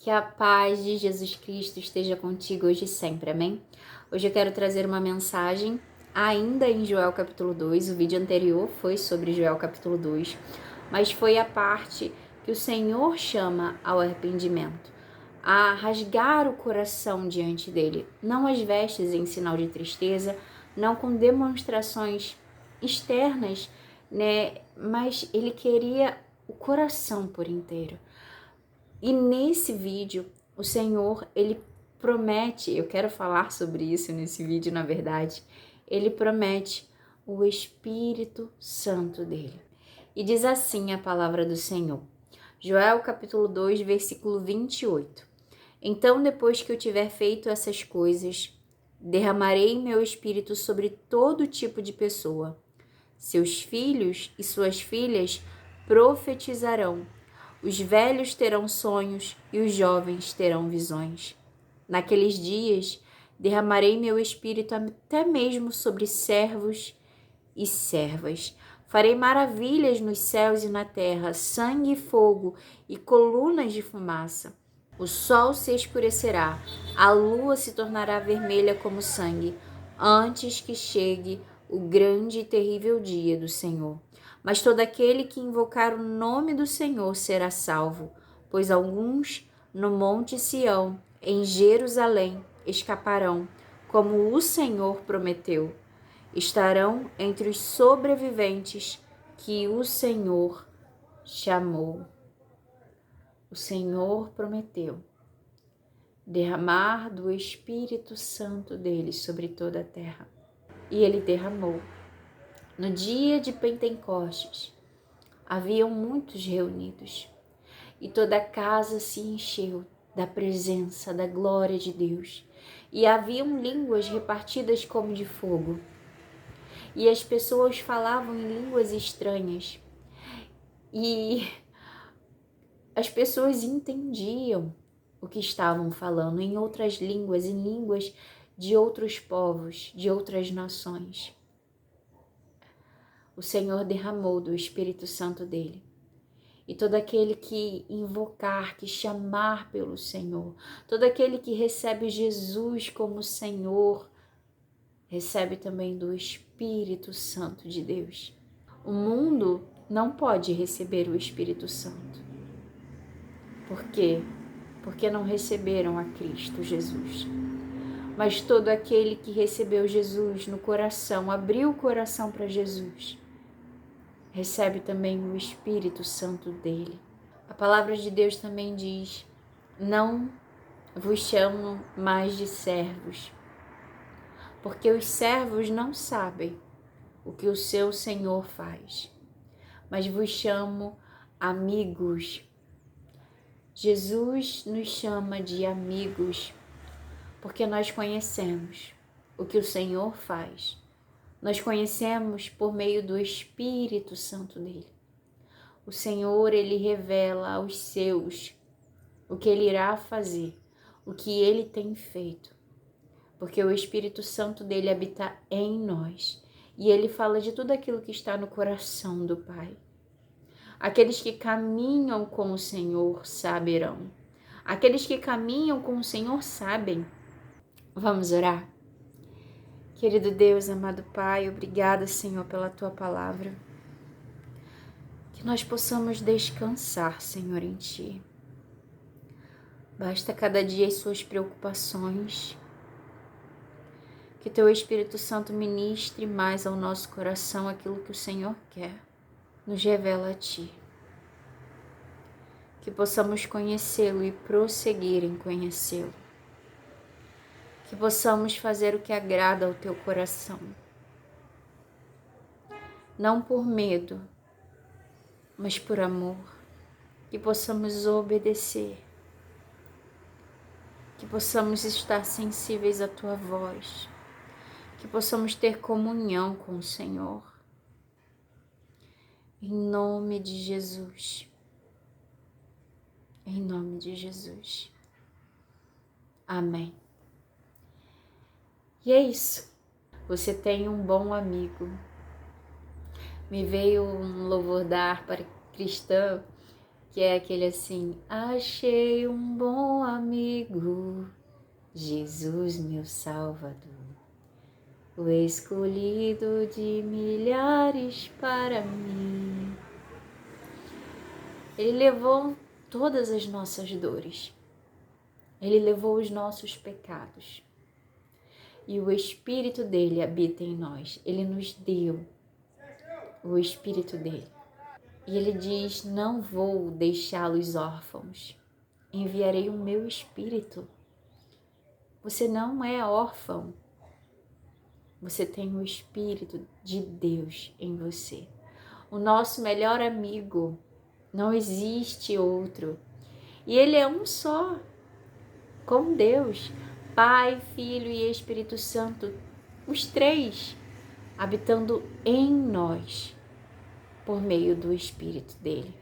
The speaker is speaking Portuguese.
Que a paz de Jesus Cristo esteja contigo hoje e sempre, amém? Hoje eu quero trazer uma mensagem ainda em Joel capítulo 2, o vídeo anterior foi sobre Joel capítulo 2, mas foi a parte que o Senhor chama ao arrependimento, a rasgar o coração diante dele, não as vestes em sinal de tristeza, não com demonstrações externas, né? Mas ele queria o coração por inteiro. E nesse vídeo, o Senhor, ele promete, eu quero falar sobre isso nesse vídeo, na verdade, ele promete o Espírito Santo dele. E diz assim a palavra do Senhor. Joel capítulo 2, versículo 28. Então, depois que eu tiver feito essas coisas, derramarei meu espírito sobre todo tipo de pessoa. Seus filhos e suas filhas profetizarão. Os velhos terão sonhos e os jovens terão visões. Naqueles dias, derramarei meu espírito até mesmo sobre servos e servas. Farei maravilhas nos céus e na terra, sangue e fogo e colunas de fumaça. O sol se escurecerá, a lua se tornará vermelha como sangue, antes que chegue o grande e terrível dia do Senhor. Mas todo aquele que invocar o nome do Senhor será salvo, pois alguns no monte Sião, em Jerusalém, escaparão, como o Senhor prometeu. Estarão entre os sobreviventes que o Senhor chamou. O Senhor prometeu derramar do Espírito Santo dele sobre toda a terra. E ele derramou. No dia de Pentecostes, haviam muitos reunidos, e toda a casa se encheu da presença, da glória de Deus. E haviam línguas repartidas como de fogo. E as pessoas falavam em línguas estranhas. E as pessoas entendiam o que estavam falando em outras línguas, em línguas de outros povos, de outras nações. O Senhor derramou do Espírito Santo dele. E todo aquele que invocar, que chamar pelo Senhor, todo aquele que recebe Jesus como Senhor, recebe também do Espírito Santo de Deus. O mundo não pode receber o Espírito Santo. Por quê? Porque não receberam a Cristo Jesus. Mas todo aquele que recebeu Jesus no coração, abriu o coração para Jesus, recebe também o Espírito Santo dele. A palavra de Deus também diz: não vos chamo mais de servos, porque os servos não sabem o que o seu Senhor faz, mas vos chamo amigos. Jesus nos chama de amigos, porque nós conhecemos o que o Senhor faz. Nós conhecemos por meio do Espírito Santo dele. O Senhor, ele revela aos seus o que ele irá fazer, o que ele tem feito, porque o Espírito Santo dele habita em nós e ele fala de tudo aquilo que está no coração do Pai. Aqueles que caminham com o Senhor saberão. Aqueles que caminham com o Senhor sabem. Vamos orar? Querido Deus, amado Pai, obrigada, Senhor, pela Tua palavra. Que nós possamos descansar, Senhor, em Ti. Basta cada dia as suas preocupações. Que Teu Espírito Santo ministre mais ao nosso coração aquilo que o Senhor quer. Nos revela a Ti. Que possamos conhecê-lo e prosseguir em conhecê-lo. Que possamos fazer o que agrada ao Teu coração. Não por medo, mas por amor. Que possamos obedecer. Que possamos estar sensíveis à Tua voz. Que possamos ter comunhão com o Senhor. Em nome de Jesus. Em nome de Jesus. Amém. E é isso. Você tem um bom amigo. Me veio um louvor da harpa cristã, que é aquele assim: achei um bom amigo, Jesus, meu Salvador, o escolhido de milhares para mim. Ele levou todas as nossas dores. Ele levou os nossos pecados. E o Espírito dele habita em nós. Ele nos deu o Espírito dele. E ele diz: não vou deixá-los órfãos. Enviarei o meu Espírito. Você não é órfão. Você tem o Espírito de Deus em você. O nosso melhor amigo. Não existe outro. E ele é um só. Com Deus, Pai, Filho e Espírito Santo, os três, habitando em nós, por meio do Espírito dele.